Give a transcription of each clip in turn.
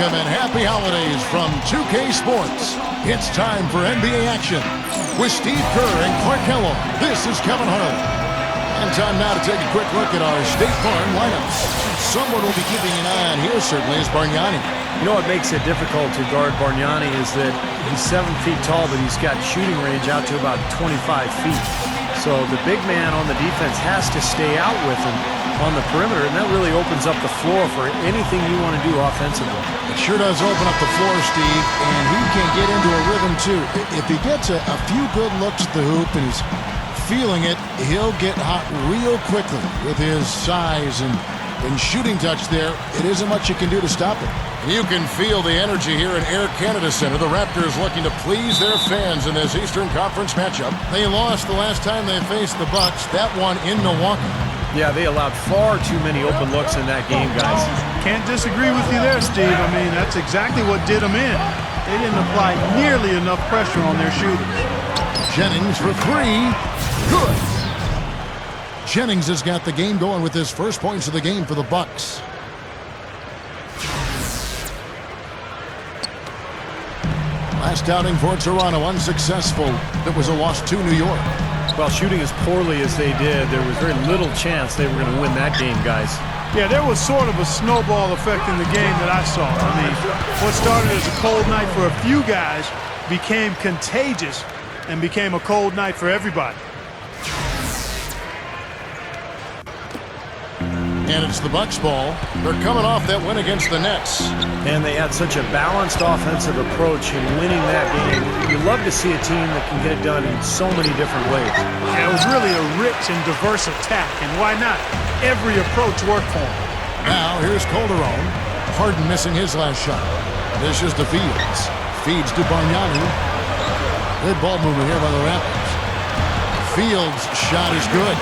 Welcome and happy holidays from 2K Sports. It's time for NBA action. With Steve Kerr and Clark Kellogg, this is Kevin Harlan. And time now to take a quick look at our State Farm lineups. Someone will be keeping an eye on here certainly is Bargnani. You know what makes it difficult to guard Bargnani is that he's 7 feet tall, but he's got shooting range out to about 25 feet. So the big man on the defense has to stay out with him on the perimeter, and that really opens up the floor for anything you want to do offensively. It sure does open up the floor, Steve, and he can get into a rhythm too. If he gets a few good looks at the hoop and he's feeling it, he'll get hot real quickly with his size and shooting touch there. It isn't much you can do to stop it. You can feel the energy here in Air Canada Center. The Raptors looking to please their fans in this Eastern Conference matchup. They lost the last time they faced the Bucks, that one in Milwaukee. Yeah, they allowed far too many open looks in that game, guys. Can't disagree with you there, Steve. I mean, that's exactly what did them in. They didn't apply nearly enough pressure on their shooters. Jennings for three. Good. Jennings has got the game going with his first points of the game for the Bucks. Last outing for Toronto, unsuccessful. It was a loss to New York. Well, shooting as poorly as they did, there was very little chance they were going to win that game, guys. Yeah, there was sort of a snowball effect in the game that I saw. I mean, what started as a cold night for a few guys became contagious and became a cold night for everybody. And it's the Bucks ball. They're coming off that win against the Nets. And they had such a balanced offensive approach in winning that game. You love to see a team that can get it done in so many different ways. Yeah, it was really a rich and diverse attack, and why not? Every approach worked for him. Now, here's Calderon. Harden missing his last shot. This is to Fields. Feeds to Bargnani. Good ball movement here by the Raptors. Fields' shot is good.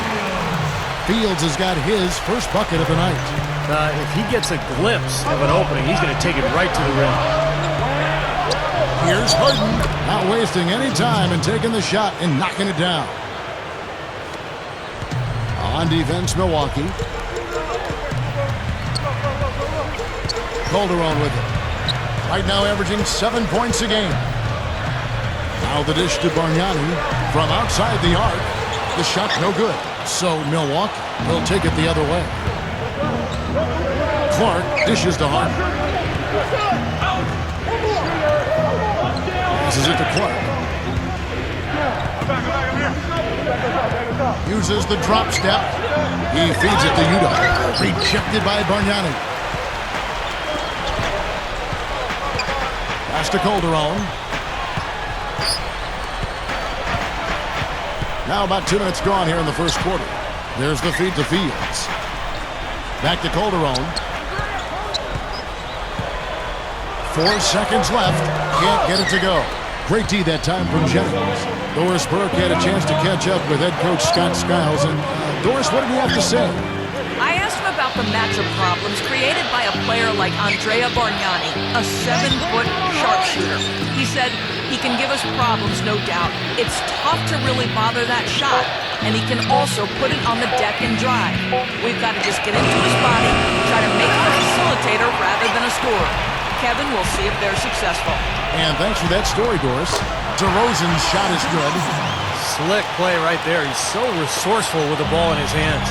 Fields has got his first bucket of the night. If he gets a glimpse of an opening, he's going to take it right to the rim. Here's Harden, not wasting any time and taking the shot and knocking it down. On defense, Milwaukee. Calderon with it. Right now averaging 7 points a game. Now the dish to Bargnani from outside the arc. The shot no good. So Milwaukee will take it the other way. Clark dishes to Harden. Passes it to Clark. Uses the drop step. He feeds it to Udo. Rejected by Bargnani. Pass to Calderon. Now about 2 minutes gone here in the first quarter. There's the feed to Fields. Back to Calderon. 4 seconds left. Can't get it to go. Great D that time from Jennings. Doris Burke had a chance to catch up with head coach Scott Skiles. And Doris, what did he have to say? I asked him about the matchup problems created by a player like Andrea Bargnani, a 7-foot sharpshooter. He said, he can give us problems, no doubt. It's tough to really bother that shot, and he can also put it on the deck and drive. We've got to just get into his body, try to make him a facilitator rather than a scorer. Kevin, we'll see if they're successful. And thanks for that story, Doris. DeRozan's shot is good. Slick play right there. He's so resourceful with the ball in his hands.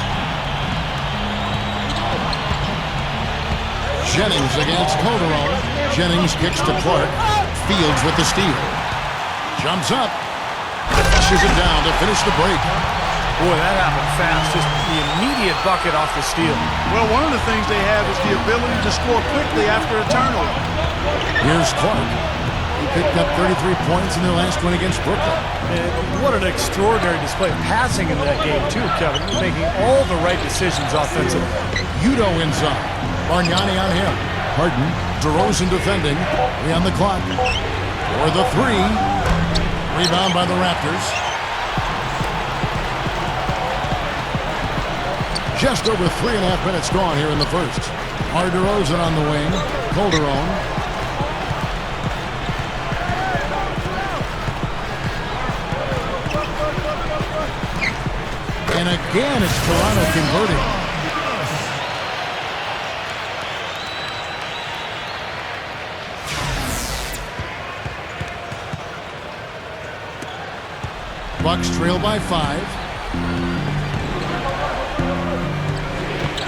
Jennings against Calderon. Jennings kicks to Clark. Fields with the steal. Jumps up. Pushes it down to finish the break. Boy, that happened fast. Just the immediate bucket off the steal. Well, one of the things they have is the ability to score quickly after a turnover. Here's Clark. He picked up 33 points in their last win against Brooklyn. And what an extraordinary display of passing in that game, too, Kevin. He's making all the right decisions offensively. Udo inside. Bargnani on him. Harden, DeRozan defending. 3 on the clock. For the 3. Rebound by the Raptors. Just over 3.5 minutes gone here in the first. DeRozan on the wing. Calderon. And again, it's Toronto converting. Bucks trail by 5.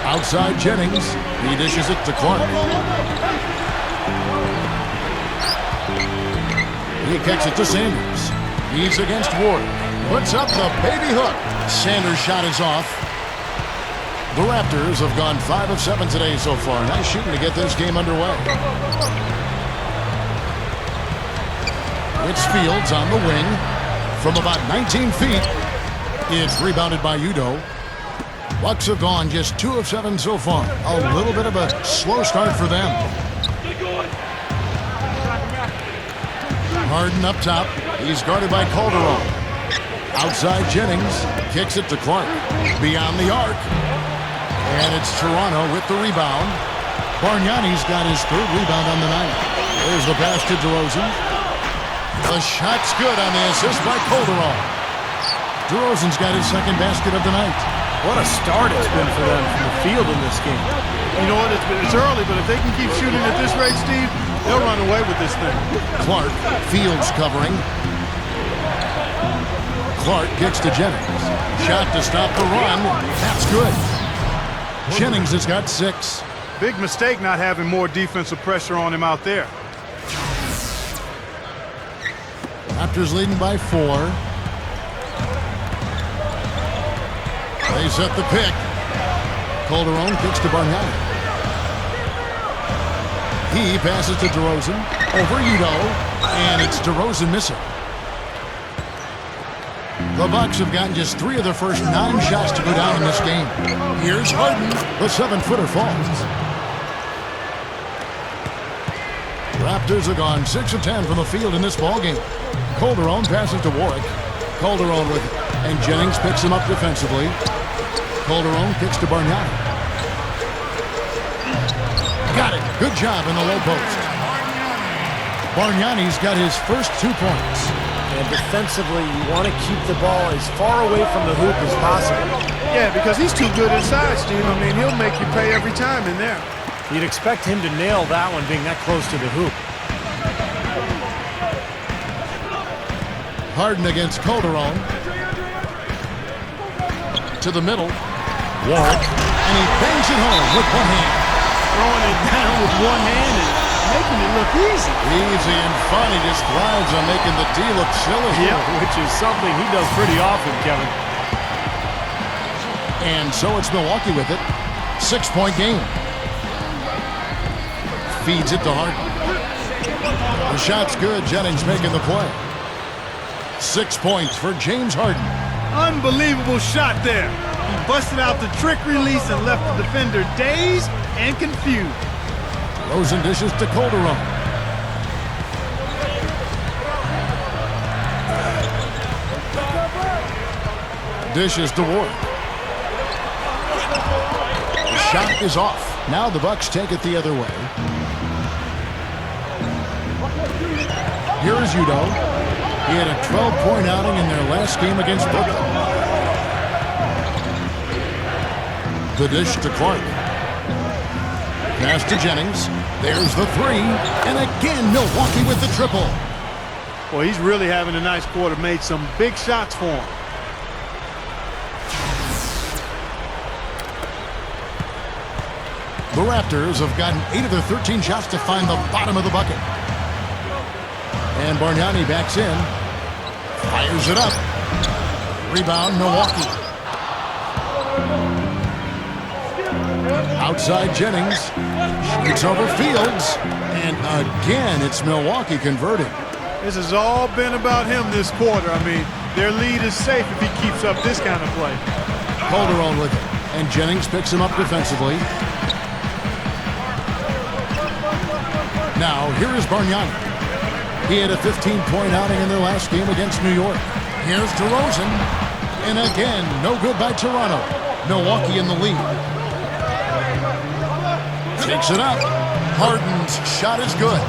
Outside Jennings. He dishes it to Clark. He kicks it to Sanders. He's against Ward. Puts up the baby hook. Sanders' shot is off. The Raptors have gone 5 of 7 today so far. Nice shooting to get this game underway. It's Fields on the wing from about 19 feet. It's rebounded by Udo. Bucks have gone just 2 of 7 so far. A little bit of a slow start for them. Harden up top. He's guarded by Calderon. Outside Jennings. Kicks it to Clark. Beyond the arc. And it's Toronto with the rebound. Bargnani's got his 3rd rebound on the night. There's the pass to DeRozan. The shot's good on the assist by Calderon. DeRozan's got his 2nd basket of the night. What a start it's been for them from the field in this game. You know what? It's early, but if they can keep shooting at this rate, Steve, they'll run away with this thing. Clark, Fields covering. Clark kicks to Jennings. Shot to stop the run. That's good. Jennings has got 6. Big mistake not having more defensive pressure on him out there. Raptors leading by 4. They set the pick. Calderon kicks to Bargnani. He passes to DeRozan. Over Udo. And it's DeRozan missing. The Bucks have gotten just 3 of their first 9 shots to go down in this game. Here's Harden. The 7-footer falls. Raptors have gone 6 of 10 from the field in this ballgame. Calderon passes to Warwick. Calderon with it. And Jennings picks him up defensively. Calderon kicks to Bargnani. Got it. Good job in the low post. Bargnani's got his first 2 points. And defensively, you want to keep the ball as far away from the hoop as possible. Yeah, because he's too good inside, Steve. I mean, he'll make you pay every time in there. You'd expect him to nail that one being that close to the hoop. Harden against Calderon. To the middle. Warwick. And he bangs it home with one hand. Throwing it down with one hand and making it look easy. Easy and fun. He just thrives on making the D look silly. Yeah, which is something he does pretty often, Kevin. And so it's Milwaukee with it. 6-point game. Feeds it to Harden. The shot's good. Jennings making the play. 6 points for James Harden. Unbelievable shot there. He busted out the trick release and left the defender dazed and confused. Rosen dishes to Calderon. Dishes to Ward. The shot is off. Now the Bucks take it the other way. Here's Udo. He had a 12-point outing in their last game against Brooklyn. The dish to Clark. Pass to Jennings. There's the 3. And again, Milwaukee with the triple. Well, he's really having a nice quarter. Made some big shots for him. The Raptors have gotten 8 of their 13 shots to find the bottom of the bucket. And Bargnani backs in. Fires it up. Rebound, Milwaukee. Outside Jennings. Shoots over Fields. And again, it's Milwaukee converting. This has all been about him this quarter. I mean, their lead is safe if he keeps up this kind of play. Calderon with it. And Jennings picks him up defensively. Now, here is Bargnani. He had a 15-point outing in their last game against New York. Here's DeRozan. And again, no good by Toronto. Milwaukee in the lead. Takes it up. Harden's shot is good.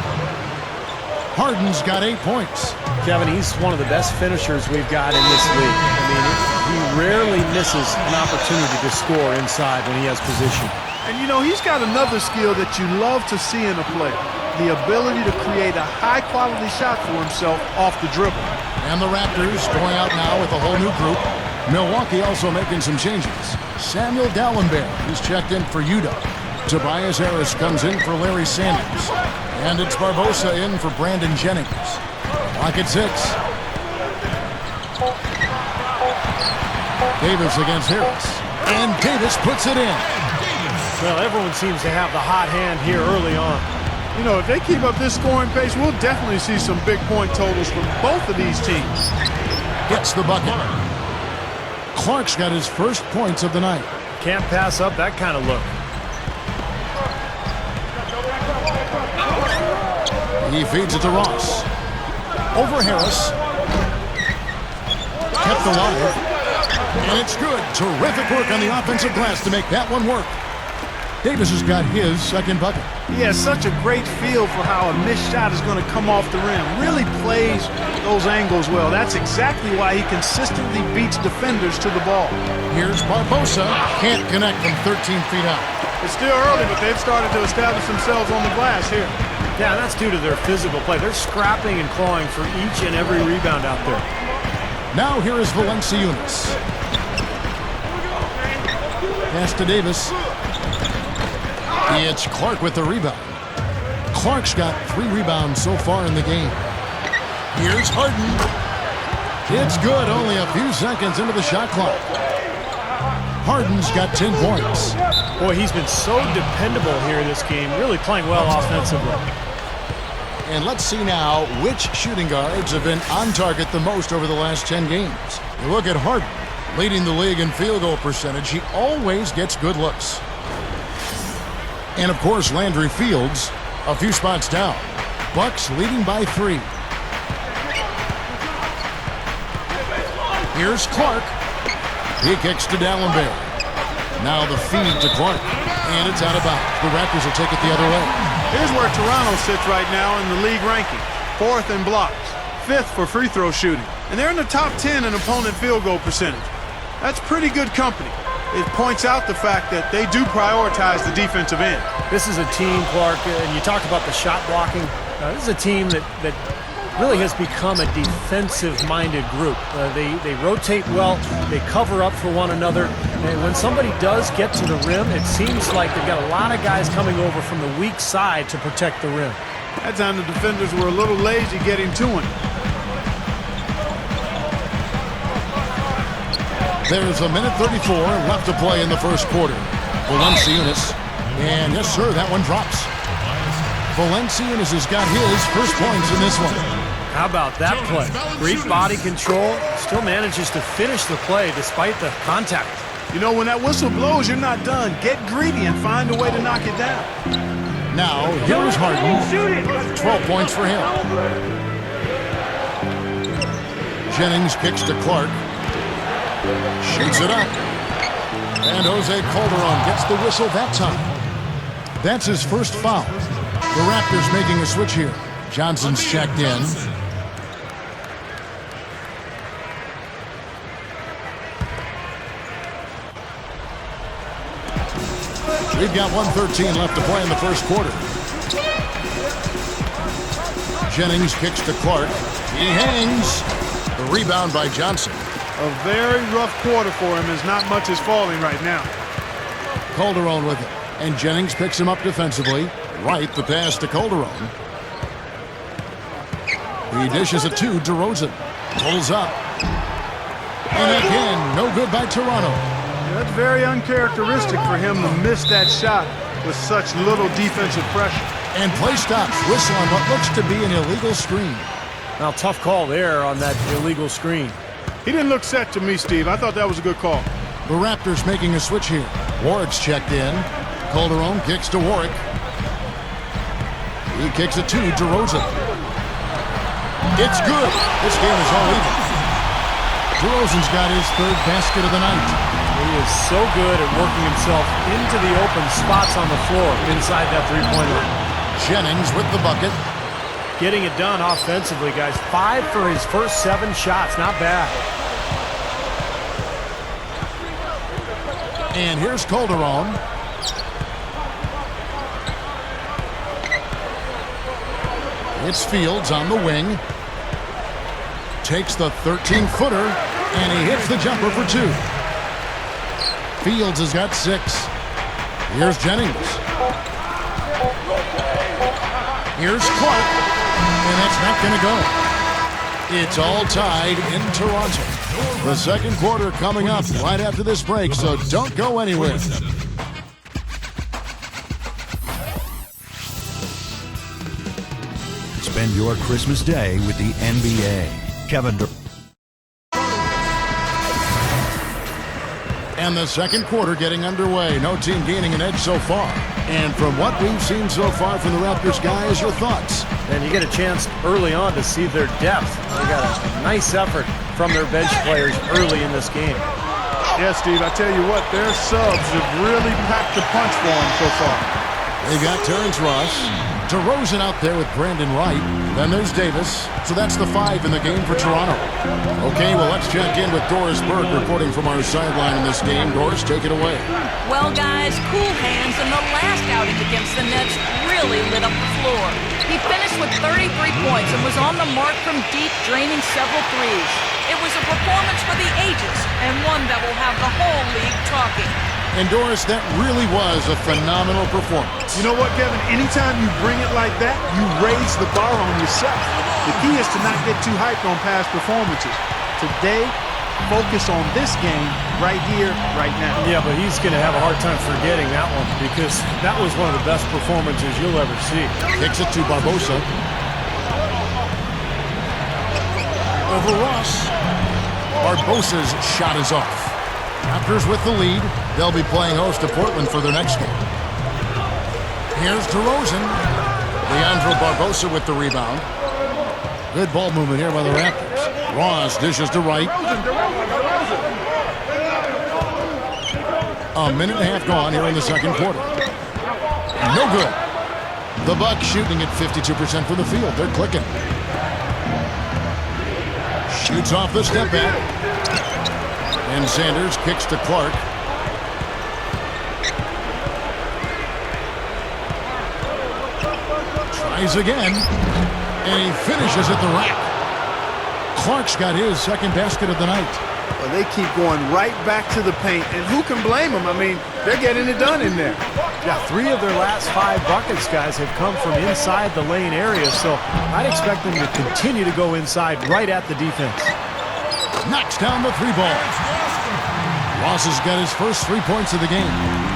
Harden's got 8 points. Kevin, he's one of the best finishers we've got in this league. I mean, he rarely misses an opportunity to score inside when he has position. And, you know, he's got another skill that you love to see in a player. the ability to create a high-quality shot for himself off the dribble. And the Raptors going out now with a whole new group. Milwaukee also making some changes. Samuel Dallenberg, who's checked in for Utah. Tobias Harris comes in for Larry Sanders. And it's Barbosa in for Brandon Jennings. Clock at 6. Davis against Harris. And Davis puts it in. Well, everyone seems to have the hot hand here early on. You know, if they keep up this scoring pace, we'll definitely see some big point totals from both of these teams. Gets the bucket. Clark's got his first points of the night. Can't pass up that kind of look. He feeds it to Ross. Over Harris. Kept alive. And it's good. Terrific work on the offensive glass to make that one work. Davis has got his second bucket. He has such a great feel for how a missed shot is going to come off the rim. Really plays those angles well. That's exactly why he consistently beats defenders to the ball. Here's Barbosa. Can't connect from 13 feet out. It's still early, but they've started to establish themselves on the glass here. Yeah, that's due to their physical play. They're scrapping and clawing for each and every rebound out there. Now here is Valanciunas. Pass to Davis. It's Clark with the rebound. Clark's got 3 rebounds so far in the game. Here's Harden. It's good, only a few seconds into the shot clock. Harden's got 10 points. Boy, he's been so dependable here this game, really playing well offensively. And let's see now which shooting guards have been on target the most over the last 10 games. You look at Harden, leading the league in field goal percentage. He always gets good looks. And, of course, Landry Fields, a few spots down. Bucks leading by 3. Here's Clark. He kicks to Dallenberg. Now the feed to Clark. And it's out of bounds. The Raptors will take it the other way. Here's where Toronto sits right now in the league ranking. 4th in blocks, 5th for free throw shooting. And they're in the top 10 in opponent field goal percentage. That's pretty good company. It points out the fact that they do prioritize the defensive end. This is a team, Clark, and you talk about the shot blocking. This is a team that really has become a defensive-minded group. They rotate well, they cover up for one another, and when somebody does get to the rim, it seems like they've got a lot of guys coming over from the weak side to protect the rim. That time the defenders were a little lazy getting to him. There's a minute 34 left to play in the first quarter. Valanciunas. And yes, sir, that one drops. Valanciunas has got his first points in this one. How about that play? Great body control. Still manages to finish the play despite the contact. You know, when that whistle blows, you're not done. Get greedy and find a way to knock it down. Now, here is Harden. 12 points for him. Jennings kicks to Clark. Shoots it up. And Jose Calderon gets the whistle that time. That's his first foul. The Raptors making a switch here. Johnson's checked in. We've got 1:13 left to play in the first quarter. Jennings kicks to Clark. He hangs. The rebound by Johnson. A very rough quarter for him as not much is falling right now. Calderon with it. And Jennings picks him up defensively. Right, the pass to Calderon. He dishes it to DeRozan. Pulls up. And again, no good by Toronto. That's very uncharacteristic for him to miss that shot with such little defensive pressure. And play stops. Whistle on what looks to be an illegal screen. Now, tough call there on that illegal screen. He didn't look set to me, Steve. I thought that was a good call. The Raptors making a switch here. Warwick's checked in. Calderon kicks to Warwick. He kicks it to DeRozan. It's good. This game is all even. DeRozan's got his third basket of the night. He is so good at working himself into the open spots on the floor inside that three-point line. Jennings with the bucket. Getting it done offensively, guys. 5 for his first 7 shots. Not bad. And here's Calderon. It's Fields on the wing. Takes the 13-footer, and he hits the jumper for 2. Fields has got 6. Here's Jennings. Here's Clark, and that's not going to go. It's all tied in Toronto. The second quarter coming up right after this break, so don't go anywhere. Spend your Christmas day with the NBA. Kevin Durant. And the second quarter getting underway. No team gaining an edge so far. And from what we've seen so far from the Raptors, guys, your thoughts? And you get a chance early on to see their depth. They got a nice effort from their bench players early in this game. Yeah, Steve, I tell you what, their subs have really packed the punch for them so far. They've got Terrence Ross. DeRozan out there with Brandon Wright. Then there's Davis. So that's the 5 in the game for Toronto. Okay, well, let's check in with Doris Burke reporting from our sideline in this game. Doris, take it away. Well, guys, cool hands in the last outing against the Nets really lit up the floor. He finished with 33 points and was on the mark from deep, draining several threes. It was a performance for the ages, and one that will have the whole league talking. And Doris, that really was a phenomenal performance. You know what, Kevin? Anytime you bring it like that, you raise the bar on yourself. The key is to not get too hyped on past performances. Today, focus on this game right here, right now. Yeah, but he's going to have a hard time forgetting that one because that was one of the best performances you'll ever see. Kicks it to Barbosa. Over Ross. Barbosa's shot is off. Raptors with the lead. They'll be playing host to Portland for their next game. Here's DeRozan. Leandro Barbosa with the rebound. Good ball movement here by the Raptors. Ross dishes to Wright. A minute and a half gone here in the second quarter. No good. The Bucks shooting at 52% from the field. They're clicking. Shoots off the step back. And Sanders kicks to Clark. Tries again. And he finishes at the rack. Clark's got his second basket of the night. Well, they keep going right back to the paint, and who can blame them? I mean, they're getting it done in there. Yeah, 3 of their last 5 buckets, guys, have come from inside the lane area, so I'd expect them to continue to go inside right at the defense. Knocks down the 3 ball. Ross has got his first 3 points of the game.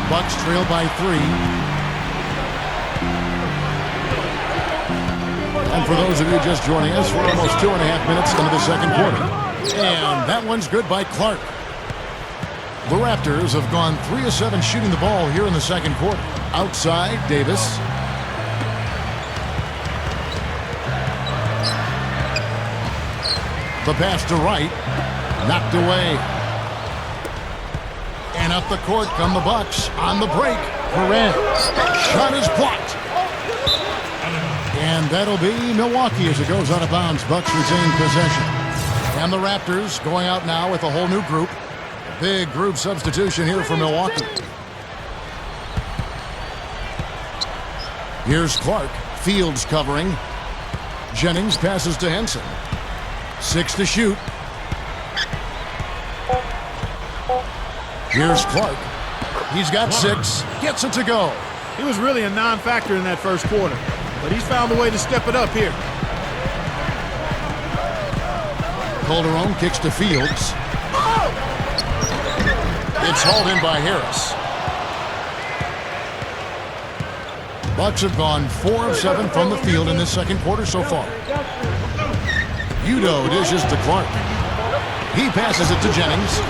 Bucks trail by 3. And for those of you just joining us, we're almost 2.5 minutes into the second quarter. And that one's good by Clark. The Raptors have gone 3 of 7 shooting the ball here in the second quarter. Outside, Davis. The pass to Wright. Knocked away. And up the court come the Bucks on the break. Perez. Shot is blocked. And that'll be Milwaukee as it goes out of bounds. Bucks retain possession. And the Raptors going out now with a whole new group. Big group substitution here for Milwaukee. Here's Clark. Fields covering. Jennings passes to Henson. 6 to shoot. Here's Clark. He's got 6. Gets it to go. He was really a non-factor in that first quarter, but he's found a way to step it up here. Calderon kicks to Fields. It's hauled in by Harris. Bucks have gone 4 of 7 from the field in this second quarter so far. Udo dishes to Clark. He passes it to Jennings.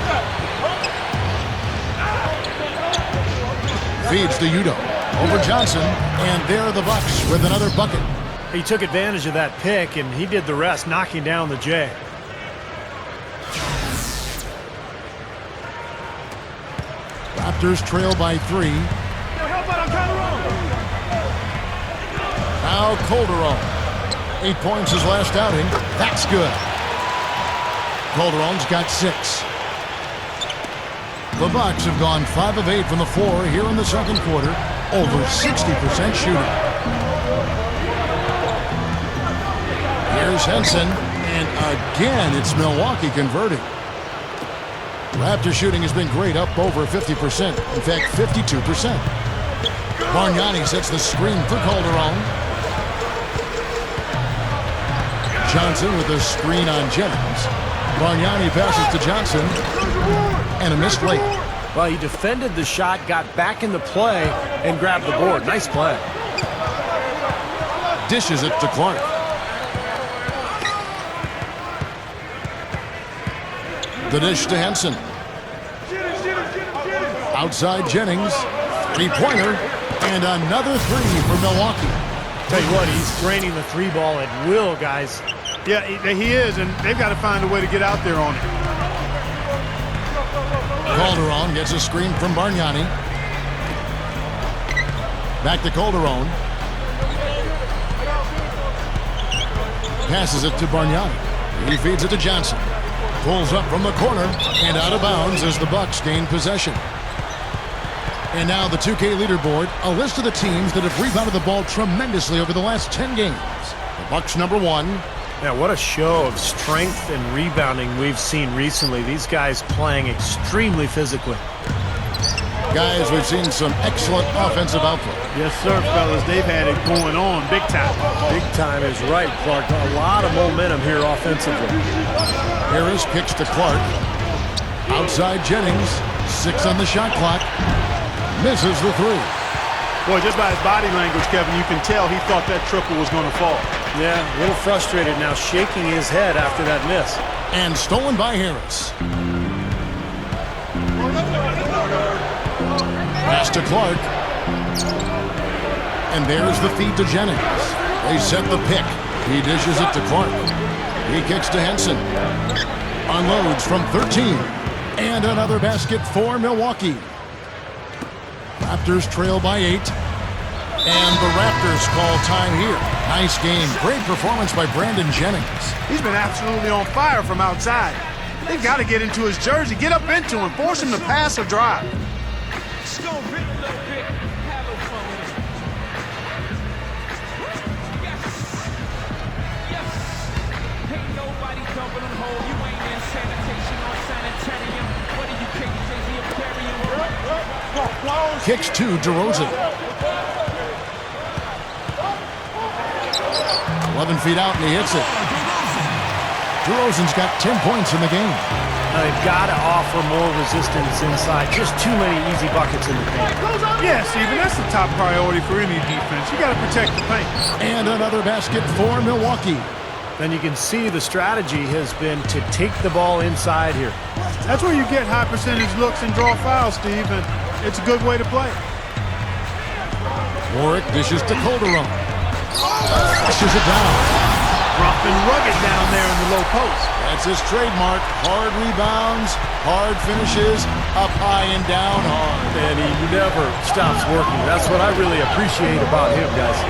Feeds to Udo. Over Johnson, and there are the Bucks with another bucket. He took advantage of that pick, and he did the rest, knocking down the J. Raptors trail by 3. Now Calderon. 8 points his last outing. That's good. Calderon's got 6. The Bucks have gone 5 of 8 from the floor here in the second quarter. Over 60% shooting. Here's Henson, and again, it's Milwaukee converting. Raptor shooting has been great, up over 50%. In fact, 52%. Bargnani sets the screen for Calderon. Johnson with the screen on Jennings. Bargnani passes to Johnson, and a missed late. Well, he defended the shot, got back into play, and grabbed the board. Nice play. Dishes it to Clark. The dish to Henson. Outside Jennings. Three-pointer. And another three for Milwaukee. Tell you what, he's draining the three ball at will, guys. Yeah, he is, and they've got to find a way to get out there on it. Calderon gets a screen from Bargnani. Back to Calderon. Passes it to Bargnani. He feeds it to Johnson. Pulls up from the corner and out of bounds as the Bucks gain possession. And now the 2K leaderboard, a list of the teams that have rebounded the ball tremendously over the last 10 games. The Bucks #1. Yeah, what a show of strength and rebounding we've seen recently. These guys playing extremely physically. Guys, we've seen some excellent offensive output. Yes, sir, fellas. They've had it going on big time. Big time is right, Clark. A lot of momentum here offensively. Harris kicks to Clark. Outside Jennings. 6 on the shot clock. Misses the three. Boy, just by his body language, Kevin, you can tell he thought that triple was going to fall. Yeah, a little frustrated now, shaking his head after that miss. And stolen by Harris. Pass to Clark. And there's the feed to Jennings. They set the pick. He dishes it to Clark. He kicks to Henson. Unloads from 13. And another basket for Milwaukee. Raptors trail by 8. And the Raptors call time here. Nice game. Great performance by Brandon Jennings. He's been absolutely on fire from outside. They've got to get into his jersey, get up into him, force him to pass or drive. Kicks to DeRozan. 11 feet out, and he hits it. DeRozan's got 10 points in the game. They've got to offer more resistance inside. Just too many easy buckets in the paint. Yeah, Steven, that's the top priority for any defense. You got to protect the paint. And another basket for Milwaukee. And you can see the strategy has been to take the ball inside here. That's where you get high percentage looks and draw fouls, Steve, and it's a good way to play. Warwick dishes to Calderon. Pushes it down. Rough and rugged down there in the low post. That's his trademark. Hard rebounds, hard finishes, up high and down hard. And he never stops working. That's what I really appreciate about him, guys.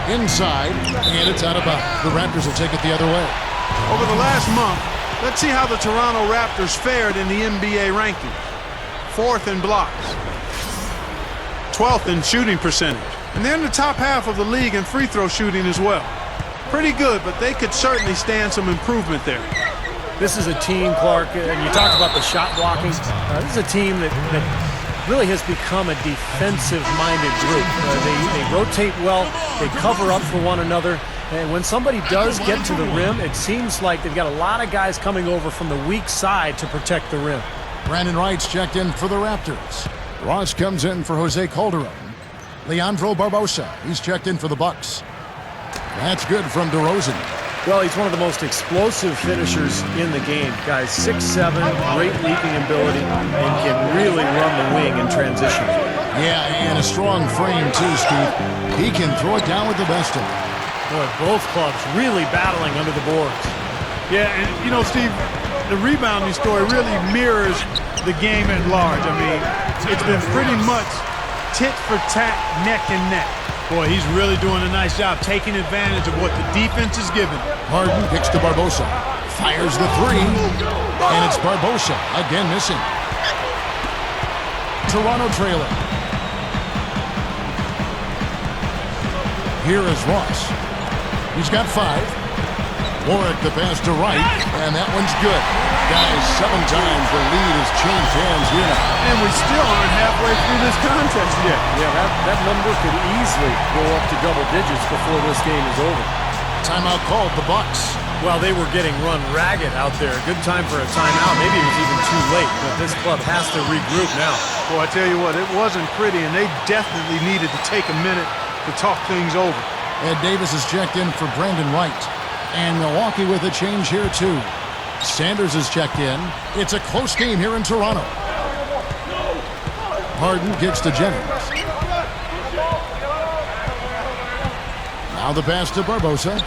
Inside, and it's out of bounds. The Raptors will take it the other way. Over the last month, let's see how the Toronto Raptors fared in the NBA rankings. 4th in blocks. 12th in shooting percentage. And they're in the top half of the league in free throw shooting as well. Pretty good, but they could certainly stand some improvement there. This is a team, Clark, and you talked about the shot blocking. This is a team that really has become a defensive-minded group. They rotate well, they cover up for one another, and when somebody does get to the rim, it seems like they've got a lot of guys coming over from the weak side to protect the rim. Brandon Wright's checked in for the Raptors. Ross comes in for Jose Calderon. Leandro Barbosa, he's checked in for the Bucks. That's good from DeRozan. Well, he's one of the most explosive finishers in the game. Guys, 6'7", great leaping ability, and can really run the wing in transition. Yeah, and a strong frame too, Steve. He can throw it down with the best of them. Boy, both clubs really battling under the boards. Yeah, and you know, Steve, the rebounding story really mirrors the game at large. I mean, it's been pretty much tit for tat, neck and neck. Boy, he's really doing a nice job taking advantage of what the defense is giving. Harden kicks to Barbosa. Fires the three. And it's Barbosa again missing. Toronto trailing. Here is Ross. He's got 5. Warwick the pass to right, and that one's good. Guys, 7 times the lead has changed hands here now. And we still aren't halfway through this contest yet. Yeah, that number could easily go up to double digits before this game is over. Timeout called the Bucks. Well, they were getting run ragged out there. Good time for a timeout. Maybe it was even too late, but this club has to regroup now. Boy, I tell you what, it wasn't pretty, and they definitely needed to take a minute to talk things over. Ed Davis is checked in for Brandon Wright. And Milwaukee with a change here, too. Sanders is checked in. It's a close game here in Toronto. Harden gets to Jennings. Now the pass to Barbosa.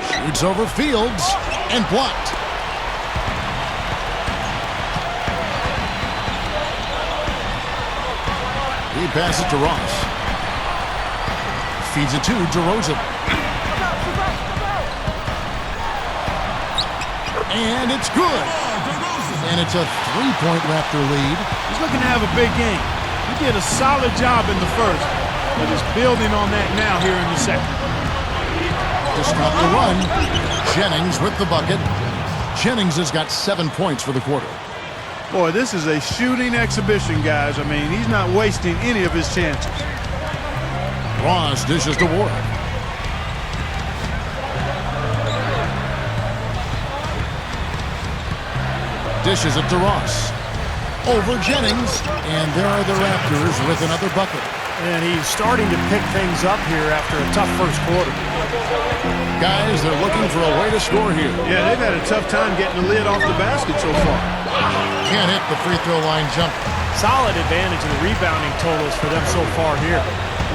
Shoots over Fields and blocked. He passes to Ross. Feeds it to DeRozan. And it's good. And it's a 3-point Raptor lead. He's looking to have a big game. He did a solid job in the first, but is building on that now here in the second. To stop the run, Jennings with the bucket. Jennings has got 7 points for the quarter. Boy, this is a shooting exhibition, guys. I mean, he's not wasting any of his chances. Ross dishes to Warwick. Dishes it to Ross. Over Jennings. And there are the Raptors with another bucket. And he's starting to pick things up here after a tough first quarter. Guys, they're looking for a way to score here. Yeah, they've had a tough time getting the lid off the basket so far. Can't hit the free throw line jump. Solid advantage in the rebounding totals for them so far here.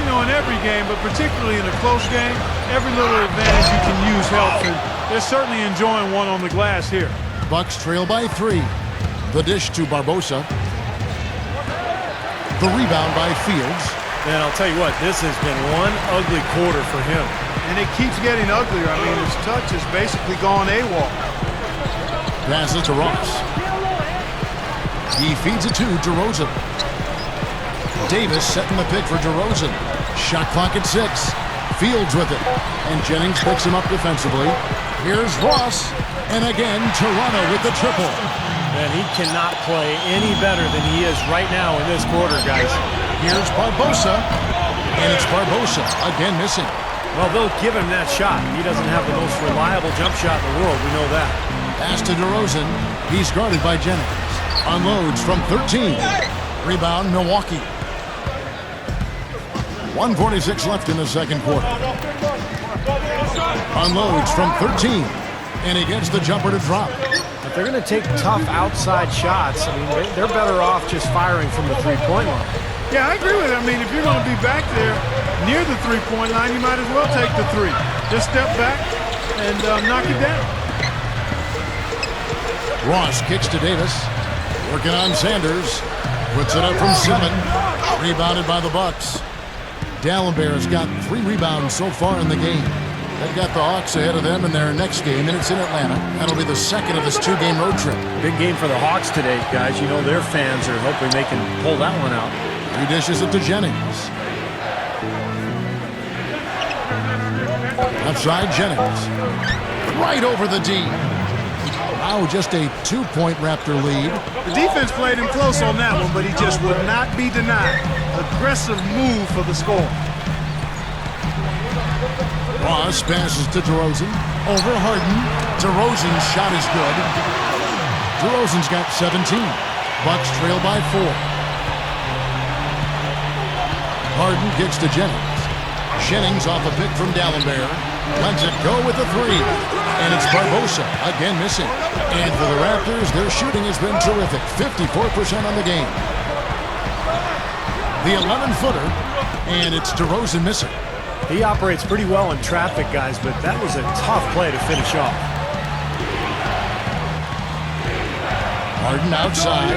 You know, in every game, but particularly in a close game, every little advantage you can use helps, and they're certainly enjoying one on the glass here. Bucks trail by 3. The dish to Barbosa. The rebound by Fields. And I'll tell you what, this has been one ugly quarter for him. And it keeps getting uglier. I mean, his touch has basically gone AWOL. Passes to Ross. He feeds it to DeRozan. Davis setting the pick for DeRozan. Shot clock at 6. Fields with it. And Jennings picks him up defensively. Here's Ross. And again, Toronto with the triple. And he cannot play any better than he is right now in this quarter, guys. Here's Barbosa. And it's Barbosa again missing. Well, they'll give him that shot. He doesn't have the most reliable jump shot in the world. We know that. Pass to DeRozan. He's guarded by Jennings. Unloads from 13. Rebound, Milwaukee. 1:46 left in the second quarter. Unloads from 13. And he gets the jumper to drop. If they're going to take tough outside shots, I mean, they're better off just firing from the three-point line. Yeah, I agree with it. I mean, if you're going to be back there near the three-point line, you might as well take the 3. Just step back and knock it down. Ross kicks to Davis. Working on Sanders. Puts it up from 7. Rebounded by the Bucks. Dallenberg's got 3 rebounds so far in the game. They've got the Hawks ahead of them in their next game, and it's in Atlanta. That'll be the second of this 2-game road trip. Big game for the Hawks today, guys. You know their fans are hoping they can pull that one out. He dishes it to Jennings. Outside Jennings. Right over the D. Now just a 2-point Raptor lead. The defense played him close on that one, but he just would not be denied. Aggressive move for the score. Ross passes to DeRozan. Over Harden. DeRozan's shot is good. DeRozan's got 17. Bucks trail by 4. Harden gets to Jennings. Jennings off a pick from Dallenberg. Lets it go with a 3. And it's Barbosa again missing. And for the Raptors, their shooting has been terrific. 54% on the game. The 11-footer. And it's DeRozan missing. He operates pretty well in traffic, guys, but that was a tough play to finish off. Harden outside.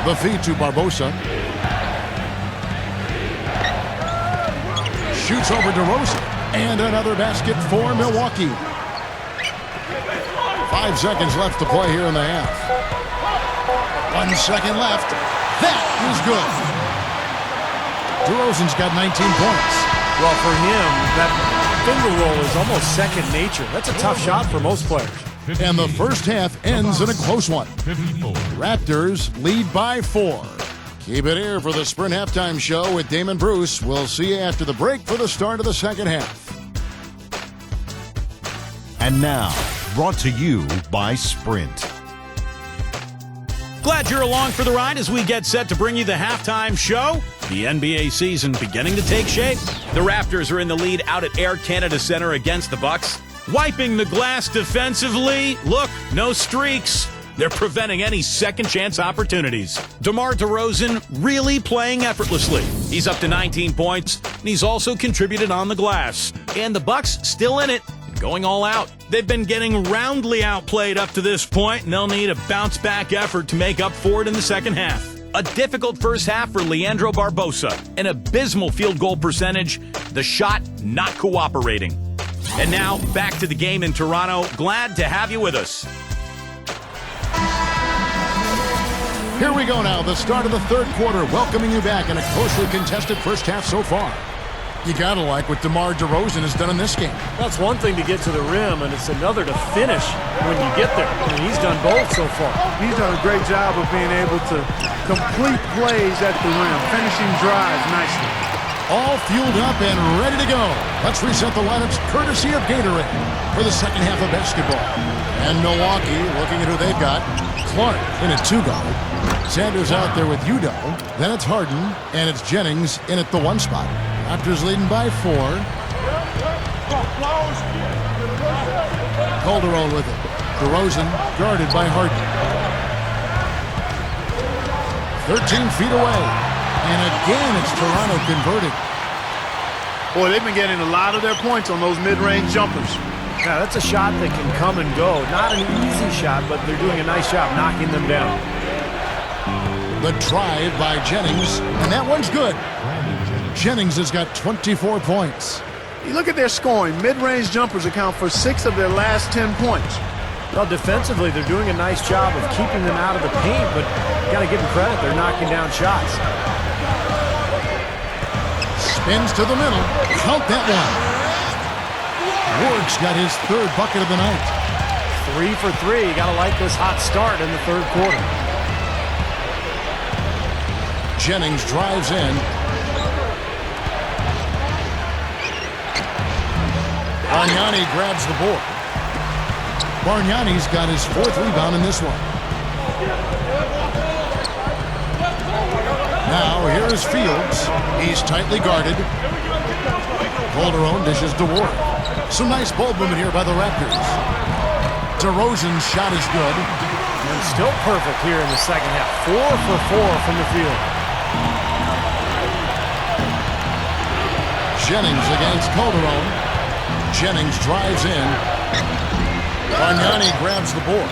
The feed to Barbosa. Shoots over DeRozan. And another basket for Milwaukee. 5 seconds left to play here in the half. 1 second left. That is good. DeRozan's got 19 points. Well, for him, that finger roll is almost second nature. That's a tough shot for most players. And the first half ends in a close one. Raptors lead by 4. Keep it here for the Sprint Halftime Show with Damon Bruce. We'll see you after the break for the start of the second half. And now, brought to you by Sprint. Glad you're along for the ride as we get set to bring you the halftime show. The NBA season beginning to take shape. The Raptors are in the lead out at Air Canada Center against the Bucks. Wiping the glass defensively. Look, no streaks. They're preventing any second chance opportunities. DeMar DeRozan really playing effortlessly. He's up to 19 points, and he's also contributed on the glass. And the Bucks still in it, going all out. They've been getting roundly outplayed up to this point, and they'll need a bounce-back effort to make up for it in the second half. A difficult first half for Leandro Barbosa. An abysmal field goal percentage. The shot not cooperating. And now, back to the game in Toronto. Glad to have you with us. Here we go now, the start of the third quarter, welcoming you back in a closely contested first half so far. You gotta like what DeMar DeRozan has done in this game. That's one thing to get to the rim, and it's another to finish when you get there. I mean, he's done both so far. He's done a great job of being able to complete plays at the rim, finishing drives nicely. All fueled up and ready to go. Let's reset the lineups courtesy of Gatorade for the second half of basketball. And Milwaukee, looking at who they've got. Clark in at 2-guard. Sanders out there with Udo. Then it's Harden, and it's Jennings in at the 1 spot. Raptors leading by 4. Calderon with it. DeRozan guarded by Harden. 13 feet away. And again, it's Toronto converting. Boy, they've been getting a lot of their points on those mid-range jumpers. Now, that's a shot that can come and go. Not an easy shot, but they're doing a nice job knocking them down. The drive by Jennings, and that one's good. Jennings has got 24 points. You look at their scoring. Mid-range jumpers account for 6 of their last 10 points. Well, defensively, they're doing a nice job of keeping them out of the paint, but you got to give them credit. They're knocking down shots. Spins to the middle. Count that one. Ward's got his 3rd bucket of the night. 3 for 3. You got to like this hot start in the third quarter. Jennings drives in. Bargnani grabs the board. Bargnani's got his 4th rebound in this one. Now here's Fields. He's tightly guarded. Calderon dishes to Ward. Some nice ball movement here by the Raptors. DeRozan's shot is good. And still perfect here in the second half. 4 for 4 from the field. Jennings against Calderon. Jennings drives in. Bargnani grabs the board.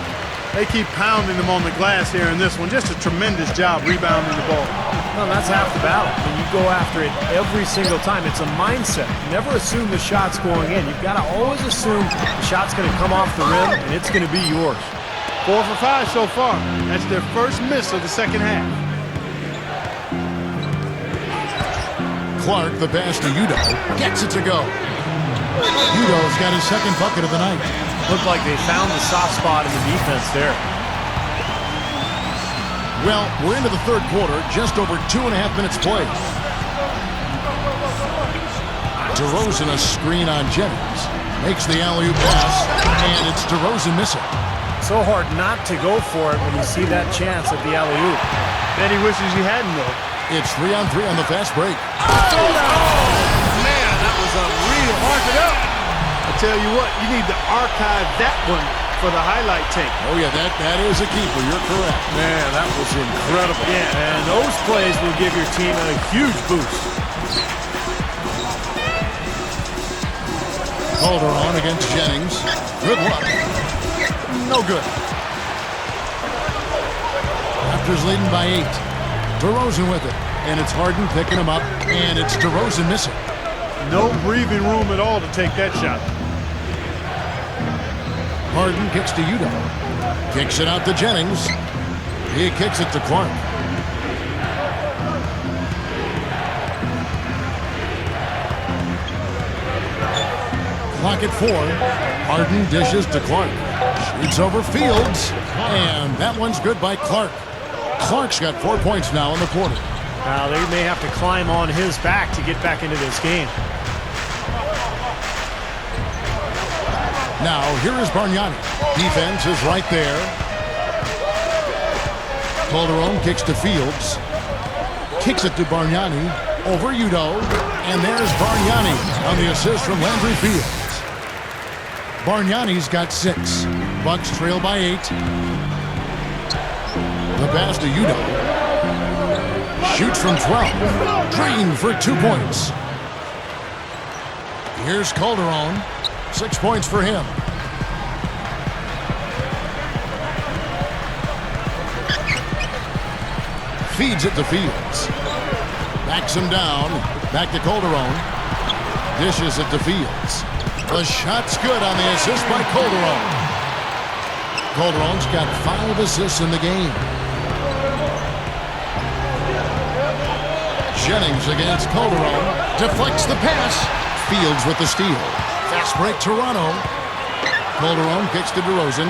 They keep pounding them on the glass here in this one. Just a tremendous job rebounding the ball. Well, that's half the battle. When you go after it every single time, it's a mindset. Never assume the shot's going in. You've got to always assume the shot's going to come off the rim, and it's going to be yours. 4 for 5 so far. That's their first miss of the second half. Clark, the pass to Udo, gets it to go. Udo's got his 2nd bucket of the night. Looked like they found the soft spot in the defense there. Well, we're into the third quarter, just over 2.5 minutes played. DeRozan a screen on Jennings. Makes the alley-oop pass, and it's DeRozan missing. So hard not to go for it when you see that chance at the alley-oop. Bet he wishes he hadn't, though. It's 3-on-3 on the fast break. Man, that was unreal. Mark it up. I tell you what, you need to archive that one for the highlight tape. Oh, yeah, that is a keeper. You're correct. Man, that was incredible. Yeah, and those plays will give your team a huge boost. Calderon against Jennings. Good luck. No good. Raptors leading by 8. DeRozan with it. And it's Harden picking him up. And it's DeRozan missing. No breathing room at all to take that shot. Harden kicks to Udo. Kicks it out to Jennings. He kicks it to Clark. Clock at 4. Harden dishes to Clark. Shoots over Fields. And that one's good by Clark. Clark's got 4 points now in the quarter. Now they may have to climb on his back to get back into this game. Now, here is Bargnani. Defense is right there. Calderon kicks to Fields. Kicks it to Bargnani. Over Udo. And there's Bargnani on the assist from Landry Fields. Bargnani's got 6. Bucks trail by 8. The pass to Udo. Shoots from 12. Drained for 2 points. Here's Calderon. 6 points for him. Feeds it to Fields. Backs him down. Back to Calderon. Dishes it to Fields. The shot's good on the assist by Calderon. Calderon's got 5 assists in the game. Jennings against Calderon. Deflects the pass. Fields with the steal. Fast break Toronto. Calderon kicks to DeRozan.